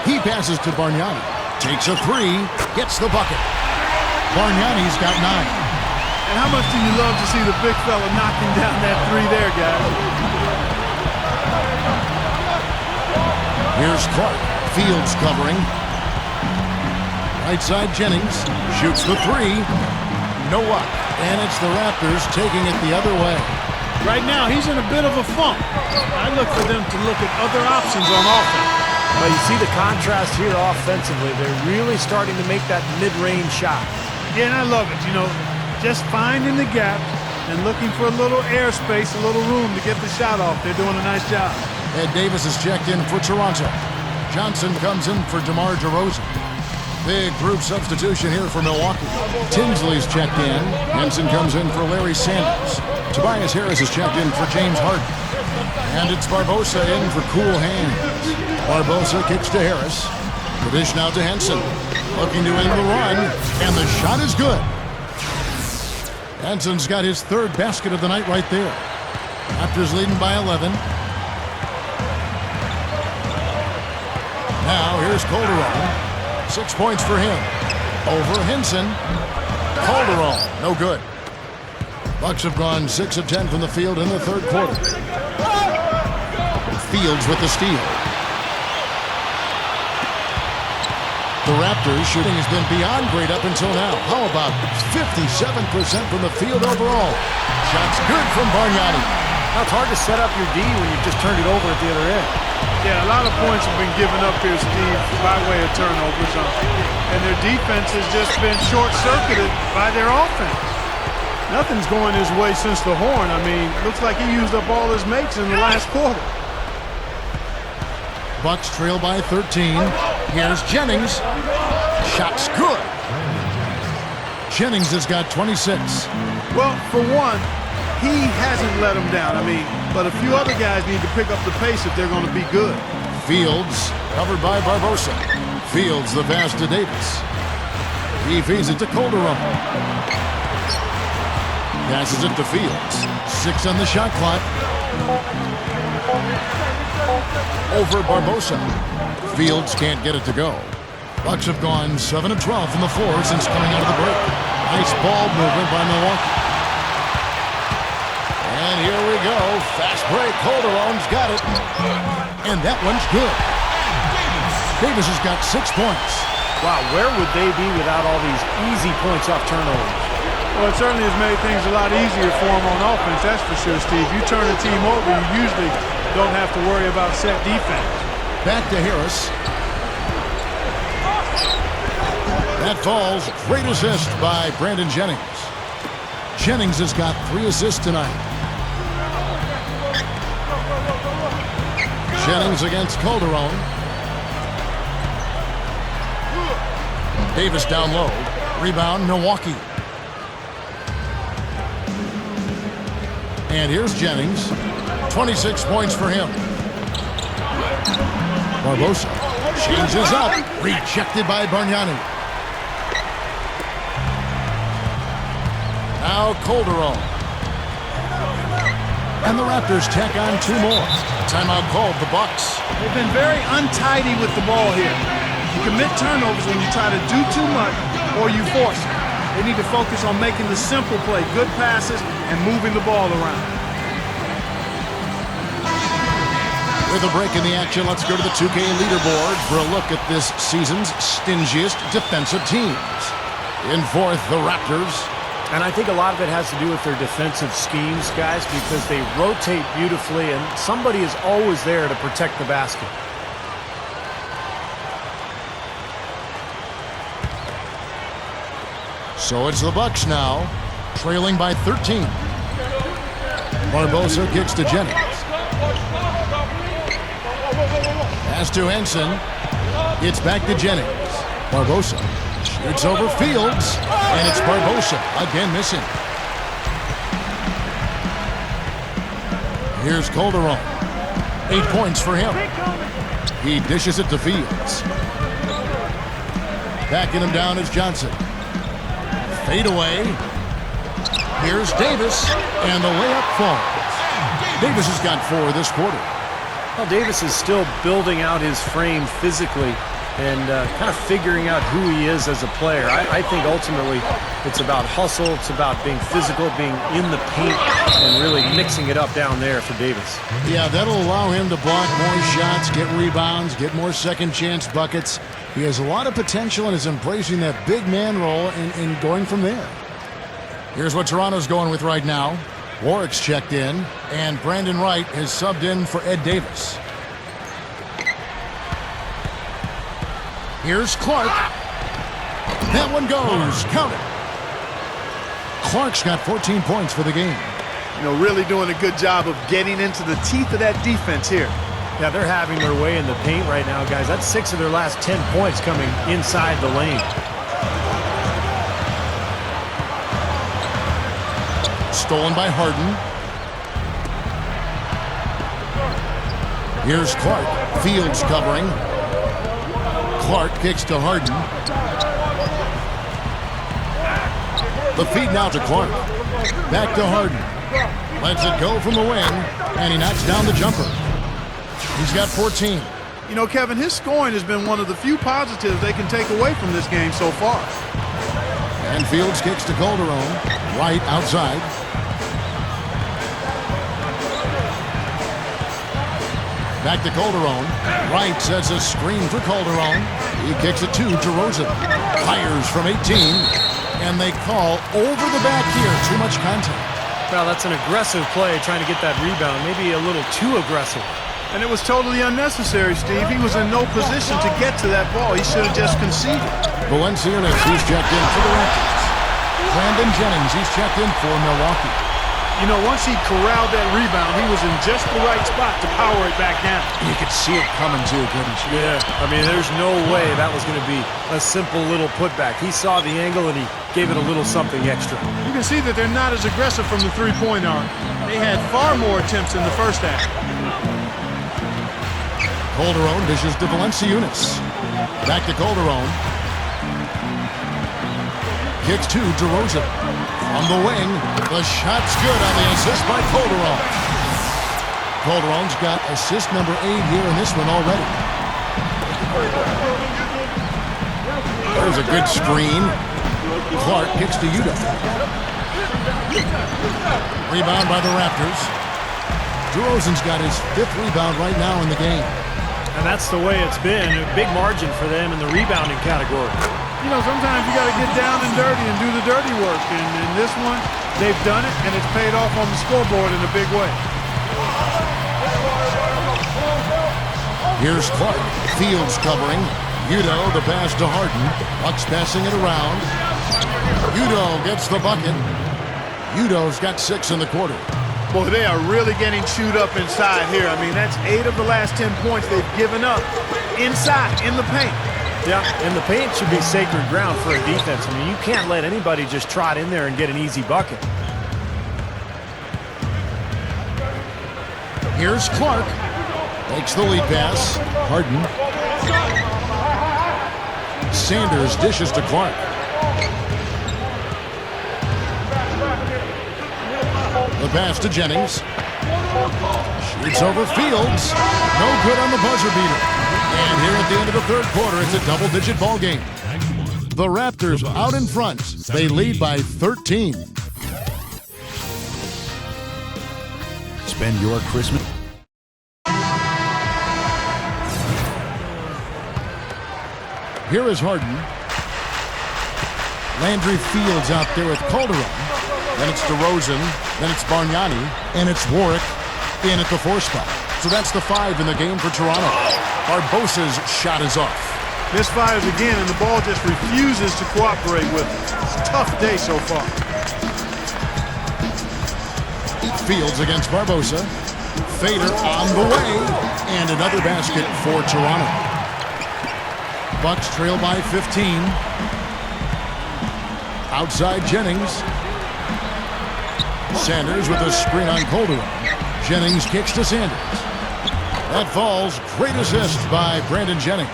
He passes to Bargnani. Takes a 3. Gets the bucket. Bargnani's got 9. And how much do you love to see the big fella knocking down that 3 there, guys? Here's Clark. Fields covering. Right side Jennings. Shoots the 3. No luck. And it's the Raptors taking it the other way. Right now, he's in a bit of a funk. I look for them to look at other options on offense. But you see the contrast here offensively. They're really starting to make that mid-range shot. Yeah, and I love it. You know, just finding the gap and looking for a little airspace, a little room to get the shot off. They're doing a nice job. Ed Davis is checked in for Toronto. Johnson comes in for DeMar DeRozan. Big group substitution here for Milwaukee. Tinsley's checked in. Henson comes in for Larry Sanders. Tobias Harris is checked in for James Harden. And it's Barbosa in for cool hands. Barbosa kicks to Harris. The dish now to Henson. Looking to end the run. And the shot is good. Henson's got his 3rd basket of the night right there. Raptors leading by 11. Now here's Calderon. 6 points for him. Over Henson. Calderon, no good. Bucks have gone 6 of 10 from the field in the 3rd quarter. Fields with the steal. The Raptors shooting has been beyond great up until now. How about 57% from the field overall? Shots good from Bargnani. Now, it's hard to set up your D when you've just turned it over at the other end. Yeah, a lot of points have been given up here, Steve, by way of turnovers. And their defense has just been short-circuited by their offense. Nothing's going his way since the horn. I mean, looks like he used up all his mates in the last quarter. Bucks trail by 13. Here's Jennings. Shot's good. Jennings has got 26. Well, for one, he hasn't let him down. I mean, but a few other guys need to pick up the pace if they're going to be good. Fields covered by Barbosa. Fields the pass to Davis. He feeds it to Calderon. Passes it to Fields. 6 on the shot clock. Over Barbosa. Fields can't get it to go. Bucks have gone 7 of 12 from the floor since coming out of the break. Nice ball movement by Milwaukee. And here we go. Fast break. Calderon's got it. And that one's good. Davis has got 6 points. Wow, where would they be without all these easy points off turnovers? Well, it certainly has made things a lot easier for them on offense, that's for sure, Steve. You turn a team over, you usually don't have to worry about set defense. Back to Harris. That falls. Great assist by Brandon Jennings. Jennings has got 3 assists tonight. Jennings against Calderon. Davis down low. Rebound, Milwaukee. And here's Jennings. 26 points for him. Barbosa changes up. Rejected by Bargnani. Now Calderon. And the Raptors tack on 2 more. Timeout called the Bucks. They've been very untidy with the ball here. You commit turnovers when you try to do too much or you force it. They need to focus on making the simple play, good passes, and moving the ball around. With a break in the action, let's go to the 2K leaderboard for a look at this season's stingiest defensive teams. In fourth, the Raptors. And I think a lot of it has to do with their defensive schemes, guys, because they rotate beautifully and somebody is always there to protect the basket. So it's the Bucks now, trailing by 13. Barbosa kicks to Jennings. Pass to Henson. It's back to Jennings. Barbosa shoots over Fields, and it's Barbosa again missing. Here's Calderon. 8 points for him. He dishes it to Fields. Backing him down is Johnson. Fade away. Here's Davis, and the layup falls. Davis has got 4 this quarter. Well, Davis is still building out his frame physically and kind of figuring out who he is as a player. I think ultimately it's about hustle, it's about being physical, being in the paint, and really mixing it up down there for Davis. Yeah, that'll allow him to block more shots, get rebounds, get more second chance buckets. He has a lot of potential and is embracing that big man role and going from there. Here's what Toronto's going with right now. Warwick's checked in, and Brandon Wright has subbed in for Ed Davis. Here's Clark. That one goes. Count it. Clark's got 14 points for the game. You know, really doing a good job of getting into the teeth of that defense here. Yeah, they're having their way in the paint right now, guys. That's 6 of their last 10 points coming inside the lane. Stolen by Harden. Here's Clark. Fields covering. Clark kicks to Harden. The feed now to Clark. Back to Harden. Lets it go from the wing, and he knocks down the jumper. He's got 14. You know, Kevin, his scoring has been one of the few positives they can take away from this game so far. And Fields kicks to Calderon. Right outside. Back to Calderon. Wright sets a screen for Calderon. He kicks it to DeRozan. Fires from 18. And they call over the back here. Too much contact. Well, that's an aggressive play trying to get that rebound. Maybe a little too aggressive. And it was totally unnecessary, Steve. He was in no position to get to that ball. He should have just conceded. Valanciunas, he's checked in for the Raptors. Brandon Jennings, he's checked in for Milwaukee. You know, once he corralled that rebound, he was in just the right spot to power it back down. You could see it coming too, couldn't you? Yeah, I mean, there's no way that was going to be a simple little putback. He saw the angle and he gave it a little something extra. You can see that they're not as aggressive from the three-point arc. They had far more attempts in the first half. Calderon dishes to Valanciunas. Back to Calderon. Kicks to DeRozan. On the wing, the shot's good on the assist by Calderon. Calderon's got assist number 8 here in this one already. There's a good screen. Clark kicks to Udoh. Rebound by the Raptors. DeRozan's got his 5th rebound right now in the game. And that's the way it's been. A big margin for them in the rebounding category. You know, sometimes you got to get down and dirty and do the dirty work. And in this one, they've done it, and it's paid off on the scoreboard in a big way. Here's Clark. Fields covering. Udoh, the pass to Harden. Bucks passing it around. Udoh gets the bucket. Udoh's got 6 in the quarter. Boy, they are really getting chewed up inside here. I mean, that's 8 of the last 10 points they've given up inside, in the paint. Yeah, and the paint should be sacred ground for a defense. I mean, you can't let anybody just trot in there and get an easy bucket. Here's Clark. Makes the lead pass. Harden. Sanders dishes to Clark. The pass to Jennings. Shoots over Fields. No good on the buzzer beater. And here at the end of the third quarter, it's a double-digit ball game. The Raptors out in front. They lead by 13. Spend your Christmas. Here is Harden. Landry Fields out there with Calderon. Then it's DeRozan. Then it's Bargnani. And it's Warwick in at the 4 spot. So that's the 5 in the game for Toronto. Barbosa's shot is off. Misfires again, and the ball just refuses to cooperate with it. It's a tough day so far. Fields against Barbosa. Fader on the way. And another basket for Toronto. Bucks trail by 15. Outside Jennings. Sanders with a screen on Calderon. Jennings kicks to Sanders. That falls. Great assist by Brandon Jennings.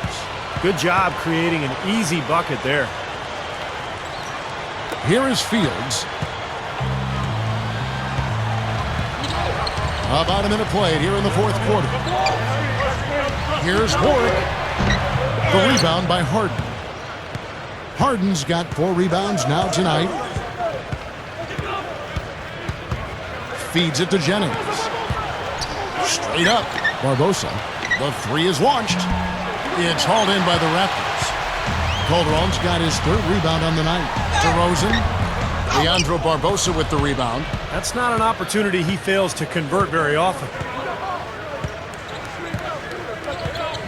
Good job creating an easy bucket there. Here is Fields. About a minute played here in the fourth quarter. Here's Warwick. The rebound by Harden. Harden's got 4 rebounds now tonight. Feeds it to Jennings. Straight up. Barbosa. The 3 is launched. It's hauled in by the Raptors. Calderon's got his 3rd rebound on the night. DeRozan. Leandro Barbosa with the rebound. That's not an opportunity he fails to convert very often.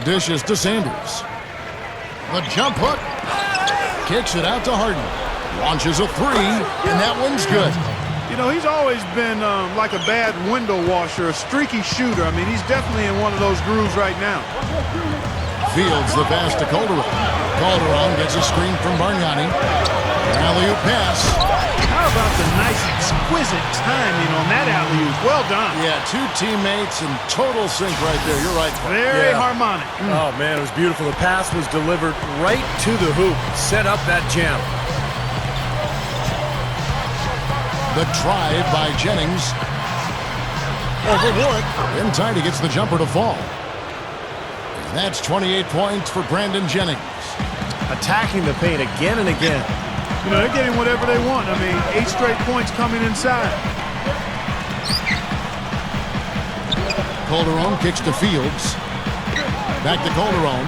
Dishes to Sanders. The jump hook. Kicks it out to Harden. Launches a 3, and that one's good. You know, he's always been like a bad window washer, a streaky shooter. I mean, he's definitely in one of those grooves right now. Fields the pass to Calderon. Calderon gets a screen from Bargnani. Alley-oop pass. How about the nice, exquisite timing on that alley-oop? Well done. Yeah, 2 teammates in total sync right there. You're right. Very harmonic. Oh, man, it was beautiful. The pass was delivered right to the hoop. Set up that jam. The drive by Jennings. Over Warwick. In time, he gets the jumper to fall. And that's 28 points for Brandon Jennings. Attacking the paint again and again. You know, they're getting whatever they want. I mean, 8 straight points coming inside. Calderon kicks to Fields. Back to Calderon.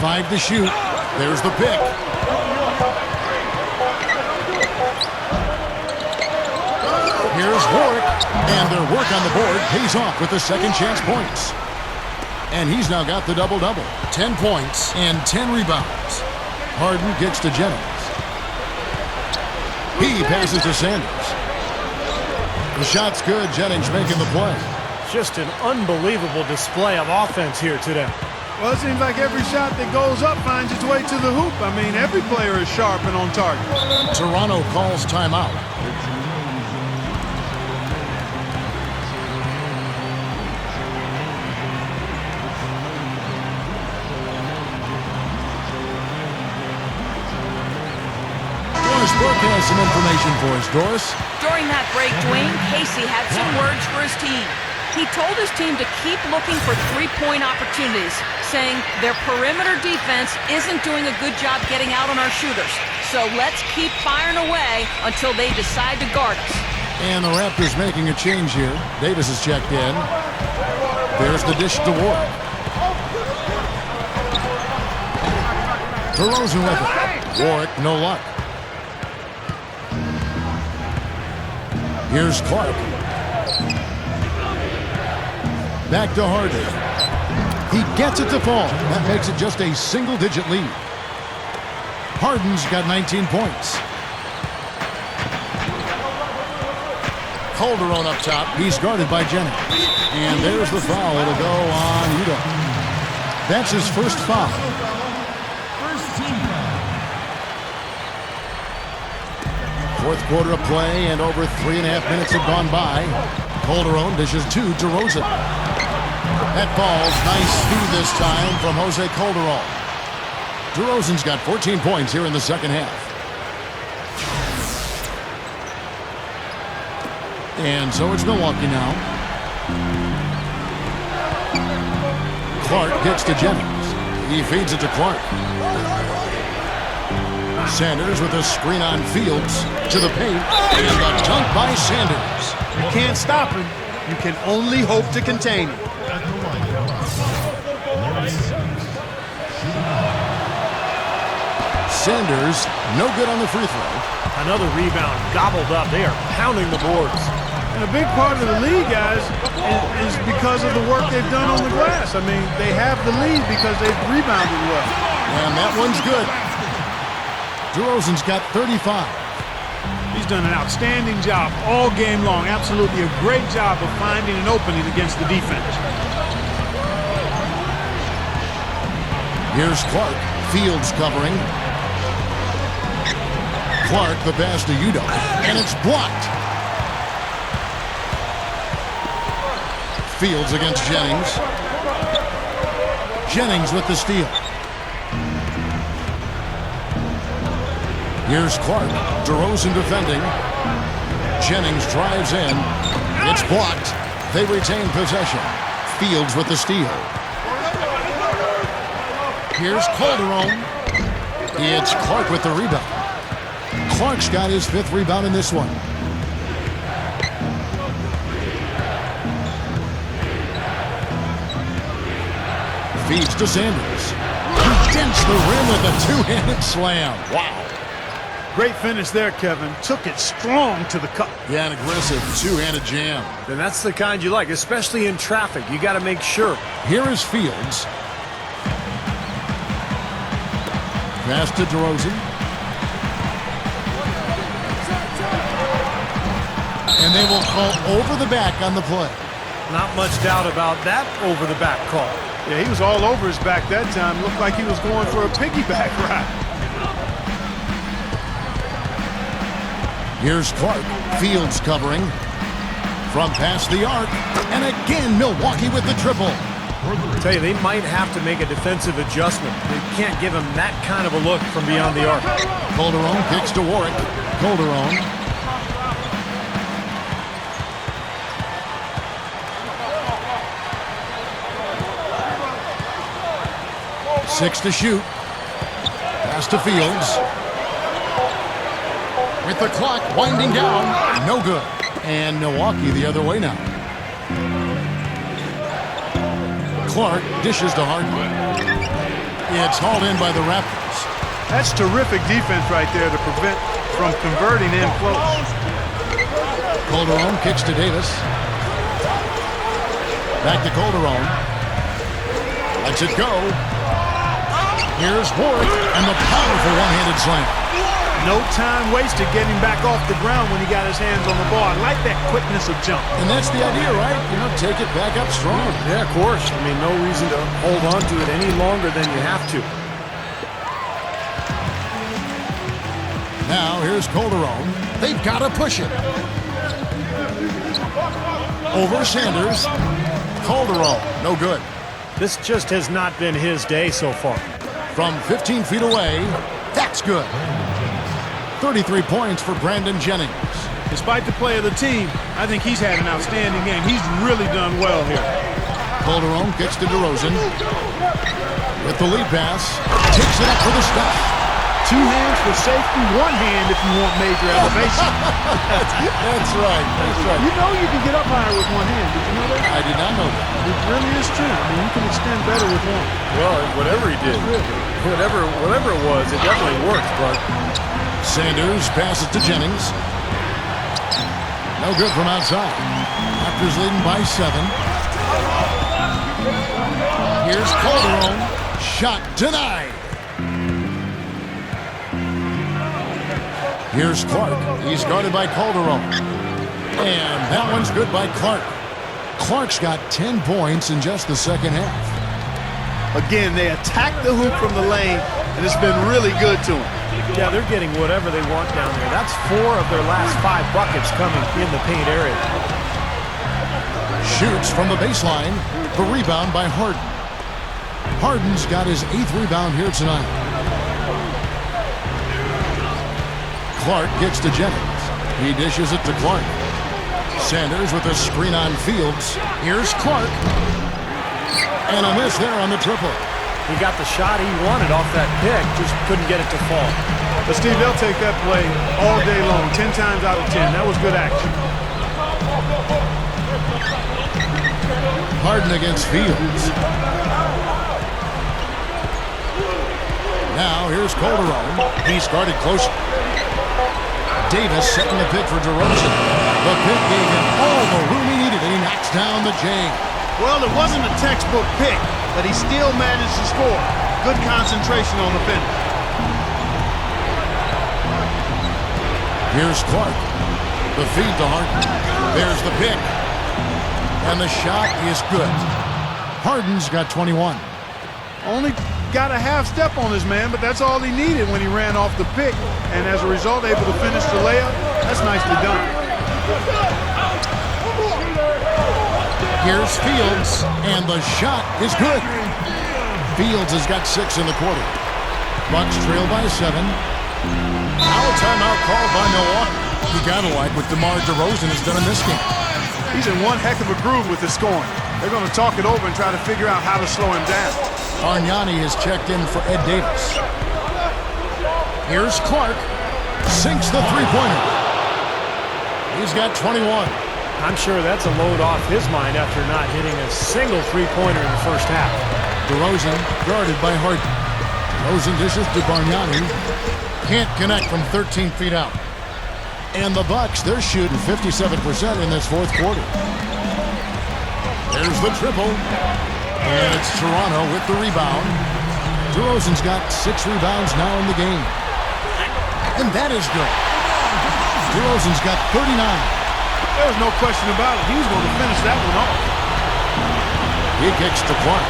5 to shoot. There's the pick. Here's Warwick, and their work on the board pays off with the second chance points. And he's now got the double-double. 10 points and 10 rebounds. Harden gets to Jennings. He passes to Sanders. The shot's good. Jennings making the play. Just an unbelievable display of offense here today. Well, it seems like every shot that goes up finds its way to the hoop. I mean, every player is sharp and on target. Toronto calls timeout. Brooke has some information for us, Doris. During that break, Dwayne Casey had some words for his team. He told his team to keep looking for 3-point opportunities, saying their perimeter defense isn't doing a good job getting out on our shooters. So let's keep firing away until they decide to guard us. And the Raptors making a change here. Davis is checked in. There's the dish to Warwick. DeRozan with it. Warwick, no luck. Here's Clark. Back to Harden. He gets it to fall. That makes it just a single-digit lead. Harden's got 19 points. Calderon up top. He's guarded by Jennings. And there's the foul. It'll go on Udoh. That's his first foul. Fourth quarter of play, and over 3.5 minutes have gone by. Calderon dishes to DeRozan. That ball's nice speed this time from Jose Calderon. DeRozan's got 14 points here in the second half. And so it's Milwaukee now. Clark gets to Jennings. He feeds it to Clark. Sanders with a screen on Fields to the paint. And the dunk by Sanders. You can't stop him. You can only hope to contain him. Sanders, no good on the free throw. Another rebound gobbled up. They are pounding the boards. And a big part of the lead, guys, is because of the work they've done on the glass. I mean, they have the lead because they've rebounded well. And that one's good. DeRozan's got 35. He's done an outstanding job all game long. Absolutely a great job of finding an opening against the defense. Here's Clark. Fields covering. Clark, the pass to Udo, and it's blocked. Fields against Jennings. Jennings with the steal. Here's Clark. DeRozan defending. Jennings drives in. It's blocked. They retain possession. Fields with the steal. Here's Calderon. It's Clark with the rebound. Clark's got his 5th rebound in this one. Feeds to Sanders. He dents the rim with a two-handed slam. Wow. Great finish there, Kevin. Took it strong to the cup. Yeah, an aggressive two-handed jam. And that's the kind you like, especially in traffic. You got to make sure. Here is Fields. Pass to DeRozan. And they will call over the back on the play. Not much doubt about that over the back call. Yeah, he was all over his back that time. Looked like he was going for a piggyback ride. Here's Clark. Fields covering. From past the arc. And again, Milwaukee with the triple. I tell you, they might have to make a defensive adjustment. They can't give him that kind of a look from beyond the arc. Calderon kicks to Warwick. Calderon. 6 to shoot. Pass to Fields. With the clock winding down. No good. And Milwaukee the other way now. Clark dishes to Harden. It's hauled in by the Raptors. That's terrific defense right there to prevent from converting in close. Calderon kicks to Davis. Back to Calderon. Lets it go. Here's Warwick and the powerful one-handed slam. No time wasted getting back off the ground when he got his hands on the ball. I like that quickness of jump. And that's the idea, right? You know, take it back up strong. Yeah, of course. I mean, no reason to hold on to it any longer than you have to. Now, here's Calderon. They've got to push it. Over Sanders. Calderon, no good. This just has not been his day so far. From 15 feet away, that's good. 33 points for Brandon Jennings. Despite the play of the team, I think he's had an outstanding game. He's really done well here. Calderon kicks to DeRozan. With the lead pass, takes it up for the stuff. 2 hands for safety, 1 hand if you want major elevation. That's right. That's right. You know you can get up higher with 1 hand. Did you know that? I did not know that. It really is true. I mean, you can extend better with 1. Well, whatever he did, whatever it was, it definitely worked, but Sanders passes to Jennings. No good from outside. Raptors leading by 7. Here's Calderon. Shot denied. Here's Clark. He's guarded by Calderon. And that one's good by Clark. Clark's got 10 points in just the second half. Again, they attack the hoop from the lane, and it's been really good to them. yeah, they're getting whatever they want down there. That's 4 of their last 5 buckets coming in the paint area. Shoots from the baseline. The rebound by Harden. Harden's got his 8th rebound here tonight. Clark gets to Jennings. He dishes it to Clark. Sanders with a screen on Fields. Here's Clark. And a miss there on the triple. He got the shot he wanted off that pick, just couldn't get it to fall. But Steve, they'll take that play all day long, 10 times out of 10. That was good action. Harden against Fields. Now here's Calderon. He started close. Davis setting the pick for DeRozan. The pick gave him all the room he needed, and he knocks down the J. Well, it wasn't a textbook pick, but he still managed to score. Good concentration on the finish. Here's Clark. The feed to Harden. There's the pick. And the shot is good. Harden's got 21. Only got a half step on his man, but that's all he needed when he ran off the pick. And as a result, able to finish the layup. That's nicely done. Here's Fields, and the shot is good. Fields has got 6 in the quarter. Bucks trail by 7. Now a timeout called by Milwaukee. You gotta like what DeMar DeRozan has done in this game. He's in one heck of a groove with his scoring. They're going to talk it over and try to figure out how to slow him down. Bargnani has checked in for Ed Davis. Here's Clark. Sinks the three-pointer. He's got 21. I'm sure that's a load off his mind after not hitting a single three-pointer in the first half. DeRozan guarded by Harden. DeRozan dishes to Bargnani. Can't connect from 13 feet out. And the Bucks, they're shooting 57% in this fourth quarter. There's the triple. And it's Toronto with the rebound. DeRozan's got 6 rebounds now in the game. And that is good. DeRozan's got 39. There was no question about it. He was going to finish that one off. He kicks to Clark.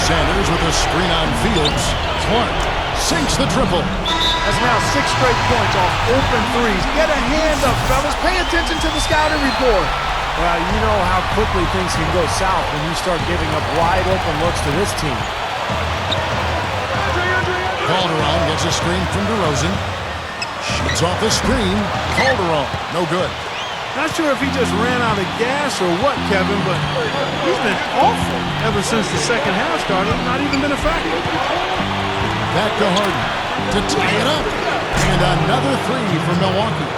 Sanders with a screen on Fields. Clark sinks the triple. That's now 6 straight points off open threes. Get a hand up, fellas. Pay attention to the scouting report. Well, you know how quickly things can go south when you start giving up wide open looks to this team. Calderon gets a screen from DeRozan. Shoots off the screen. Calderon, no good. Not sure if he just ran out of gas or what, Kevin, but he's been awful ever since the second half started. Not even been a factor. Back to Harden to tie it up. And another 3 for Milwaukee.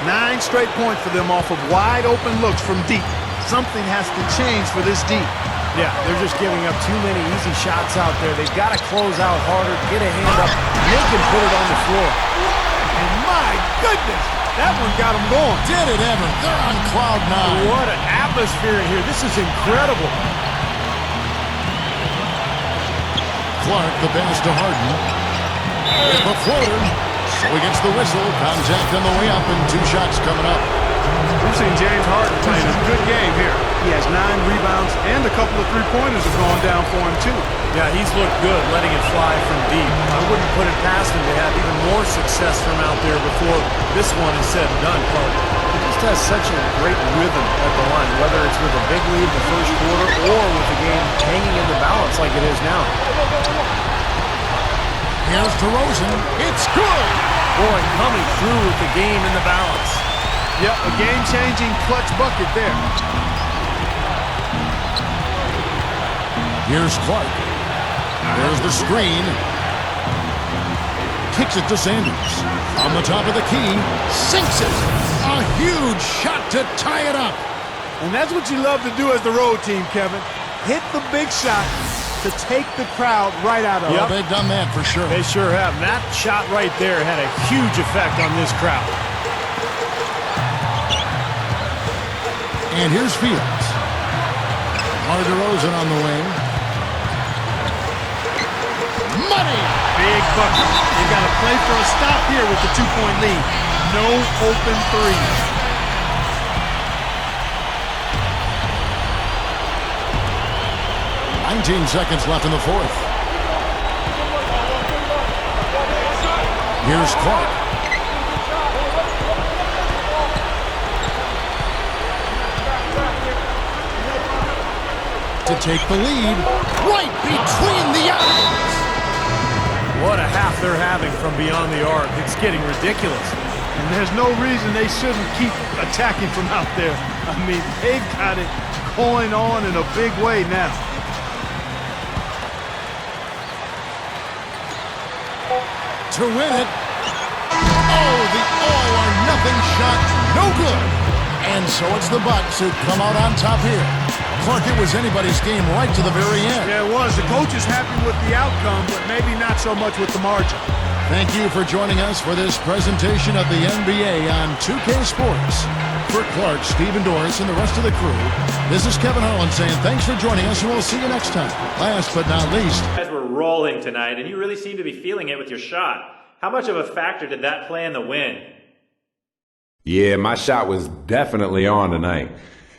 9 straight points for them off of wide open looks from deep. Something has to change for this deep. Yeah, they're just giving up too many easy shots out there. They've got to close out harder, get a hand up, make him put it on the floor. And my goodness, that one got him going. Did it ever? They're on cloud 9. What an atmosphere in here. This is incredible. Clark, the pass to Harden. With a floater. So he gets the whistle. Contact on the way up and 2 shots coming up. We've seen James Harden playing a good game here. He has 9 rebounds and a couple of three-pointers have gone down for him too. Yeah, he's looked good letting it fly from deep. I wouldn't put it past him to have even more success from out there before this one is said and done, Clark. He just has such a great rhythm at the line, whether it's with a big lead in the first quarter or with the game hanging in the balance like it is now. Here's DeRozan. It's good. Boy, coming through with the game in the balance. Yep, a game-changing clutch bucket there. Here's Clark. There's the screen. Kicks it to Sanders. On the top of the key. Sinks it. A huge shot to tie it up. And that's what you love to do as the road team, Kevin. Hit the big shot to take the crowd right out of it. Well, they've done that for sure. They sure have. That shot right there had a huge effect on this crowd. And here's Fields. DeRozan on the wing. Money! Big bucket. They got to play for a stop here with the 2-point lead. No open threes. $19 seconds left in the fourth. Here's Clark. To take the lead, right between the eyes. What a half they're having from beyond the arc. It's getting ridiculous. And there's no reason they shouldn't keep attacking from out there. I mean, they've got it going on in a big way now. To win it. Oh, the all-or-nothing shot, no good. And so it's the Bucks who come out on top here. Clark, it was anybody's game right to the very end. Yeah, it was. The coach is happy with the outcome, but maybe not so much with the margin. Thank you for joining us for this presentation of the NBA on 2K Sports. For Clark, Stephen Doris, and the rest of the crew, this is Kevin Harlan saying thanks for joining us, and we'll see you next time. Last but not least, You guys were rolling tonight, and you really seem to be feeling it with your shot. How much of a factor did that play in the win? Yeah, my shot was definitely on tonight.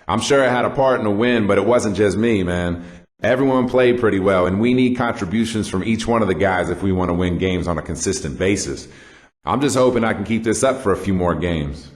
I'm sure it had a part in the win, but it wasn't just me, man. Everyone played pretty well, and we need contributions from each one of the guys if we want to win games on a consistent basis. I'm just hoping I can keep this up for a few more games.